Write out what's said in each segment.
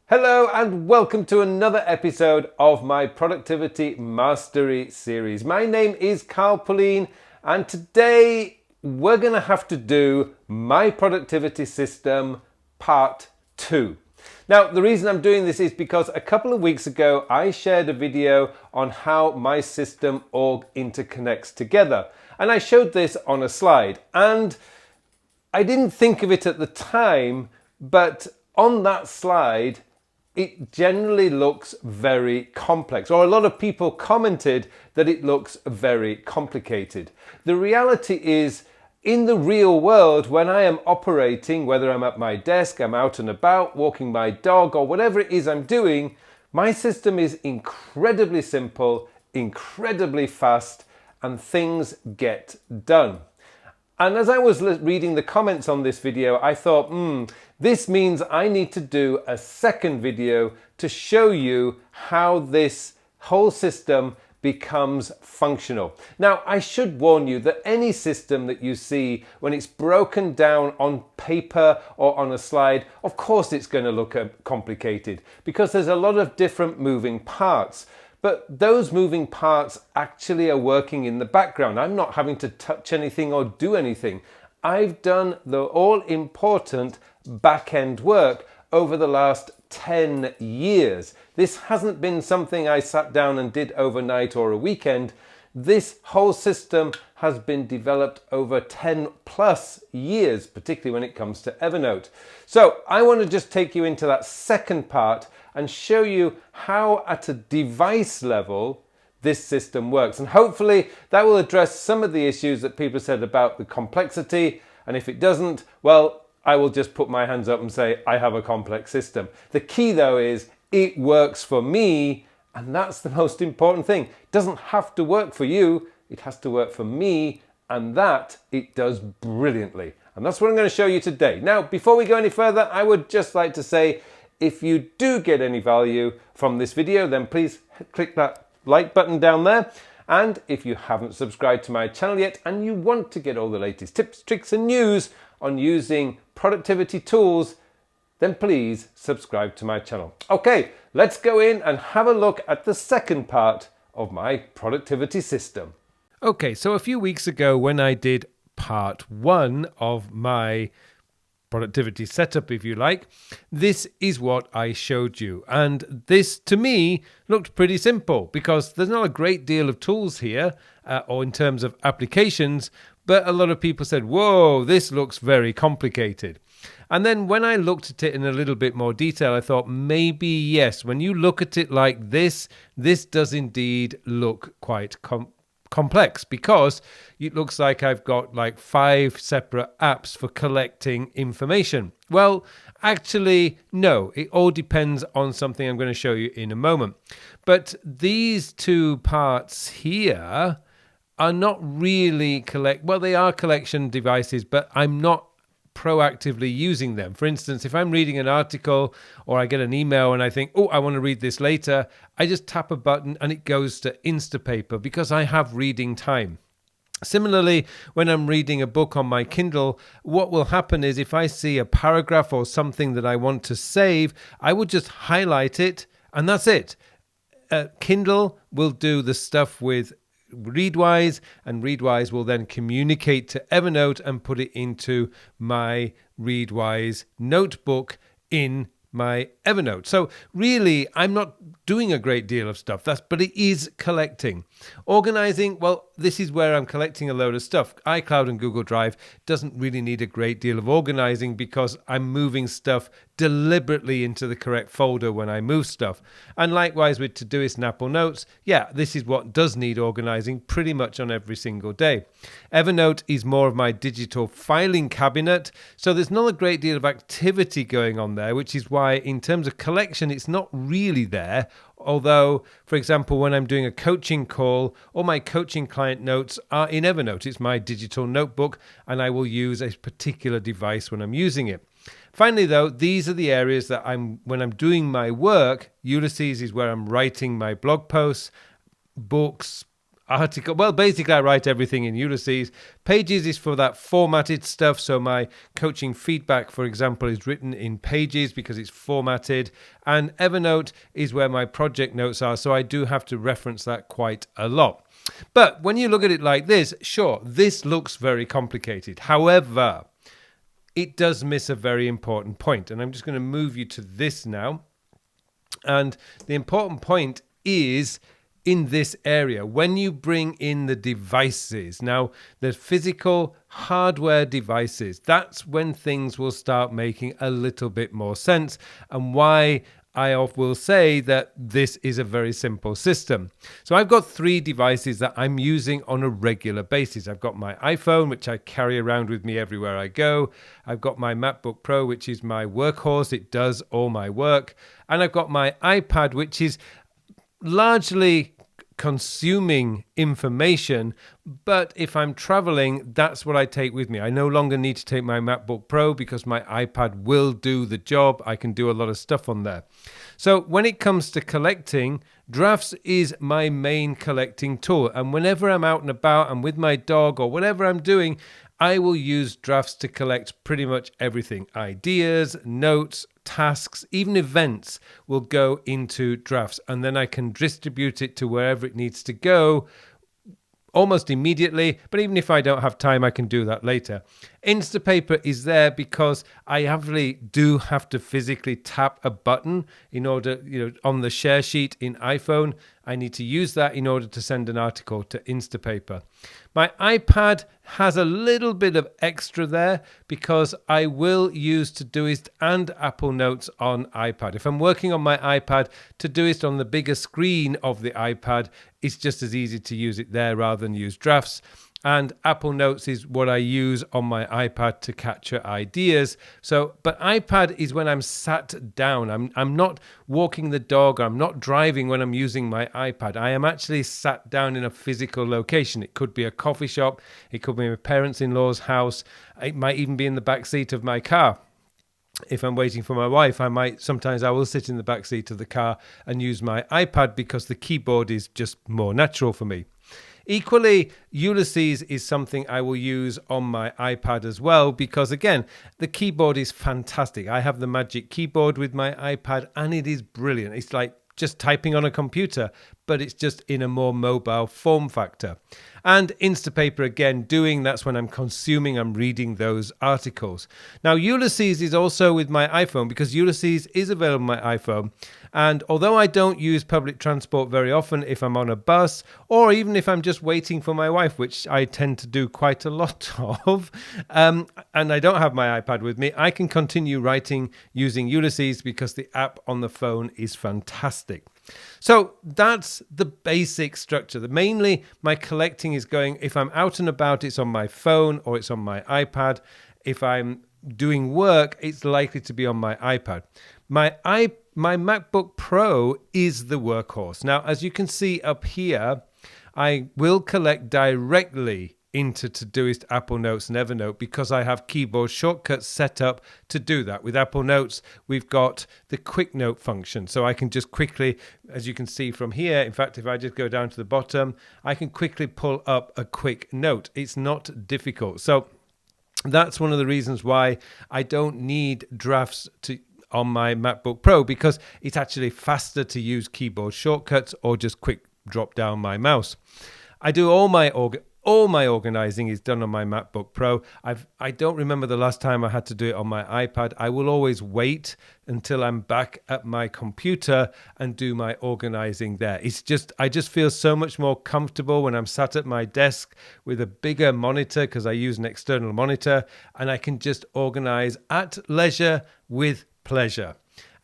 Hello and welcome to another episode of my Productivity Mastery series. My name is Pullein and today we're going to have to do my productivity system part 2. Now, the reason I'm doing this is because a couple of weeks ago I shared a video on how my system all interconnects together. And I showed this on a slide and I didn't think of it at the time, but on that slide it generally looks very complex, or a lot of people commented that it looks very complicated. The reality is, in the real world, when I am operating, whether I'm at my desk, I'm out and about, walking my dog, or whatever it is I'm doing, my system is incredibly simple, incredibly fast, and things get done. And as I was reading the comments on this video, I thought, this means I need to do a second video to show you how this whole system becomes functional. Now, I should warn you that any system that you see when it's broken down on paper or on a slide, of course it's going to look complicated because there's a lot of different moving parts. But those moving parts actually are working in the background. I'm not having to touch anything or do anything. I've done the all-important back-end work over the last 10 years. This hasn't been something I sat down and did overnight or a weekend. This whole system has been developed over 10 plus years, particularly when it comes to Evernote. So I want to just take you into that second part and show you how at a device level this system works. And hopefully that will address some of the issues that people said about the complexity. And if it doesn't, well, I will just put my hands up and say, I have a complex system. The key though is it works for me, and that's the most important thing. It doesn't have to work for you, it has to work for me, and that it does brilliantly. And that's what I'm going to show you today. Now, before we go any further, I would just like to say, if you do get any value from this video, then please click that like button down there. And if you haven't subscribed to my channel yet and you want to get all the latest tips, tricks and news on using productivity tools, then please subscribe to my channel. Okay, let's go in and have a look at the second part of my productivity system. Okay, so a few weeks ago when I did part 1 of my productivity setup, if you like, this is what I showed you. And this, to me, looked pretty simple because there's not a great deal of tools here or in terms of applications, but a lot of people said, whoa, this looks very complicated. And then when I looked at it in a little bit more detail, I thought maybe, yes, when you look at it like this does indeed look quite complex because it looks like I've got like 5 separate apps for collecting information. Well, actually, no, it all depends on something I'm going to show you in a moment. But these 2 parts here are not really they are collection devices, but I'm not proactively using them. For instance, if I'm reading an article or I get an email and I think, oh, I want to read this later, I just tap a button and it goes to Instapaper because I have reading time. Similarly, when I'm reading a book on my Kindle, what will happen is if I see a paragraph or something that I want to save, I will just highlight it and that's it. Kindle will do the stuff with Readwise, and Readwise will then communicate to Evernote and put it into my Readwise notebook in my Evernote. So really, I'm not doing a great deal of stuff, but it is collecting. Organizing, well, this is where I'm collecting a load of stuff. iCloud and Google Drive doesn't really need a great deal of organizing because I'm moving stuff deliberately into the correct folder when I move stuff. And likewise with Todoist and Apple Notes, yeah, this is what does need organizing pretty much on every single day. Evernote is more of my digital filing cabinet, so there's not a great deal of activity going on there, which is why in terms of collection, it's not really there. Although, for example, when I'm doing a coaching call, all my coaching client notes are in Evernote. It's my digital notebook, and I will use a particular device when I'm using it. Finally, though, these are the areas that when I'm doing my work. Ulysses is where I'm writing my blog posts, books, article. Well, basically, I write everything in Ulysses. Pages is for that formatted stuff. So my coaching feedback, for example, is written in Pages because it's formatted. And Evernote is where my project notes are. So I do have to reference that quite a lot. But when you look at it like this, sure, this looks very complicated. However, it does miss a very important point. And I'm just going to move you to this now. And the important point is in this area, when you bring in the devices, now the physical hardware devices, that's when things will start making a little bit more sense, and why I will say that this is a very simple system. So I've got 3 devices that I'm using on a regular basis. I've got my iPhone, which I carry around with me everywhere I go. I've got my MacBook Pro, which is my workhorse. It does all my work. And I've got my iPad, which is largely consuming information, but if I'm traveling, that's what I take with me. I no longer need to take my MacBook Pro because my iPad will do the job. I can do a lot of stuff on there. So when it comes to collecting, Drafts is my main collecting tool. And whenever I'm out and about and with my dog or whatever I'm doing, I will use Drafts to collect pretty much everything. Ideas, notes, tasks, even events will go into Drafts, and then I can distribute it to wherever it needs to go almost immediately. But even if I don't have time, I can do that later. Instapaper is there because I actually do have to physically tap a button in order, on the share sheet in iPhone. I need to use that in order to send an article to Instapaper. My iPad has a little bit of extra there because I will use Todoist and Apple Notes on iPad. If I'm working on my iPad, Todoist on the bigger screen of the iPad, it's just as easy to use it there rather than use Drafts. And Apple Notes is what I use on my iPad to capture ideas. But iPad is when I'm sat down. I'm not walking the dog. I'm not driving when I'm using my iPad. I am actually sat down in a physical location. It could be a coffee shop. It could be my parents-in-law's house. It might even be in the back seat of my car. If I'm waiting for my wife, sometimes I will sit in the back seat of the car and use my iPad because the keyboard is just more natural for me. Equally, Ulysses is something I will use on my iPad as well because, again, the keyboard is fantastic. I have the Magic Keyboard with my iPad and it is brilliant. It's like just typing on a computer, but it's just in a more mobile form factor. And Instapaper, again, that's when I'm consuming, I'm reading those articles. Now, Ulysses is also with my iPhone because Ulysses is available on my iPhone. And although I don't use public transport very often, if I'm on a bus or even if I'm just waiting for my wife, which I tend to do quite a lot of, and I don't have my iPad with me, I can continue writing using Ulysses because the app on the phone is fantastic. So that's the basic structure. Mainly my collecting is going, if I'm out and about, it's on my phone or it's on my iPad. If I'm doing work, it's likely to be on my iPad. My MacBook Pro is the workhorse. Now, as you can see up here, I will collect directly into Todoist, Apple Notes and Evernote because I have keyboard shortcuts set up to do that. With Apple Notes, we've got the quick note function. So I can just quickly, as you can see from here, in fact, if I just go down to the bottom, I can quickly pull up a quick note. It's not difficult. So that's one of the reasons why I don't need Drafts on my MacBook Pro because it's actually faster to use keyboard shortcuts or just quick drop down my mouse. I do all my organizing is done on my MacBook Pro. I don't remember the last time I had to do it on my iPad. I will always wait until I'm back at my computer and do my organizing there. I just feel so much more comfortable when I'm sat at my desk with a bigger monitor because I use an external monitor and I can just organize at leisure with pleasure.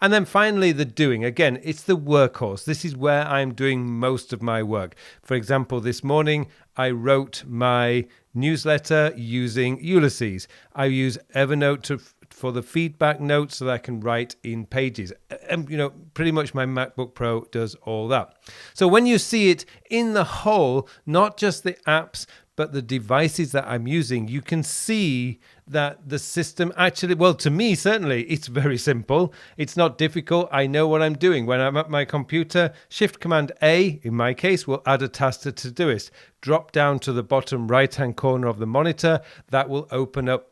And then finally, the doing. Again, it's the workhorse. This is where I'm doing most of my work. For example, this morning, I wrote my newsletter using Ulysses. I use Evernote for the feedback notes so that I can write in Pages. And, pretty much my MacBook Pro does all that. So when you see it in the whole, not just the apps, but the devices that I'm using, you can see that the system actually, well, to me, certainly, it's very simple. It's not difficult. I know what I'm doing. When I'm at my computer, Shift Command A, in my case, will add a task to Todoist. Drop down to the bottom right-hand corner of the monitor. That will open up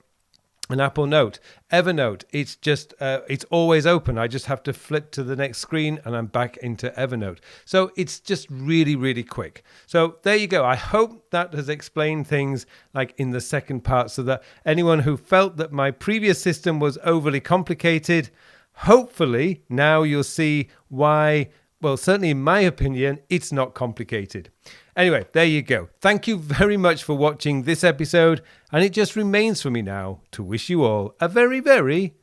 an Apple Note. Evernote, it's always open. I just have to flip to the next screen and I'm back into Evernote. So it's just really, really quick. So there you go. I hope that has explained things like in the second part, so that anyone who felt that my previous system was overly complicated, hopefully now you'll see why, well, certainly in my opinion, it's not complicated. Anyway, there you go. Thank you very much for watching this episode, and it just remains for me now to wish you all a very, very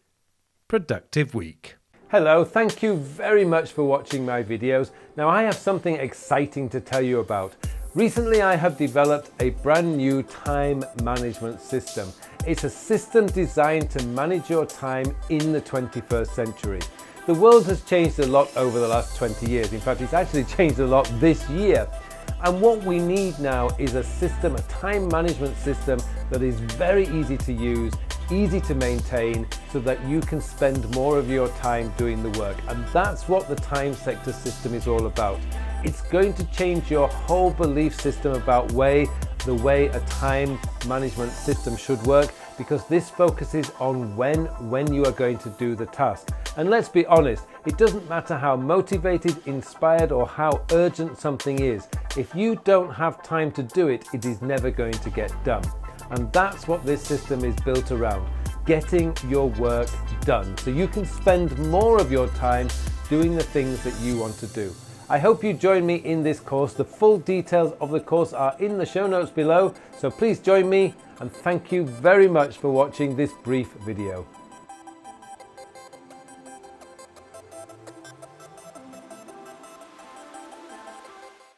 productive week. Hello, thank you very much for watching my videos. Now I have something exciting to tell you about. Recently I have developed a brand new time management system. It's a system designed to manage your time in the 21st century. The world has changed a lot over the last 20 years. In fact, it's actually changed a lot this year. And what we need now is a system, a time management system that is very easy to use, easy to maintain, so that you can spend more of your time doing the work. And that's what the time sector system is all about. It's going to change your whole belief system about the way a time management system should work, because this focuses on when you are going to do the task. And let's be honest, it doesn't matter how motivated, inspired, or how urgent something is. If you don't have time to do it, it is never going to get done. And that's what this system is built around, getting your work done, so you can spend more of your time doing the things that you want to do. I hope you join me in this course. The full details of the course are in the show notes below, so please join me, and thank you very much for watching this brief video.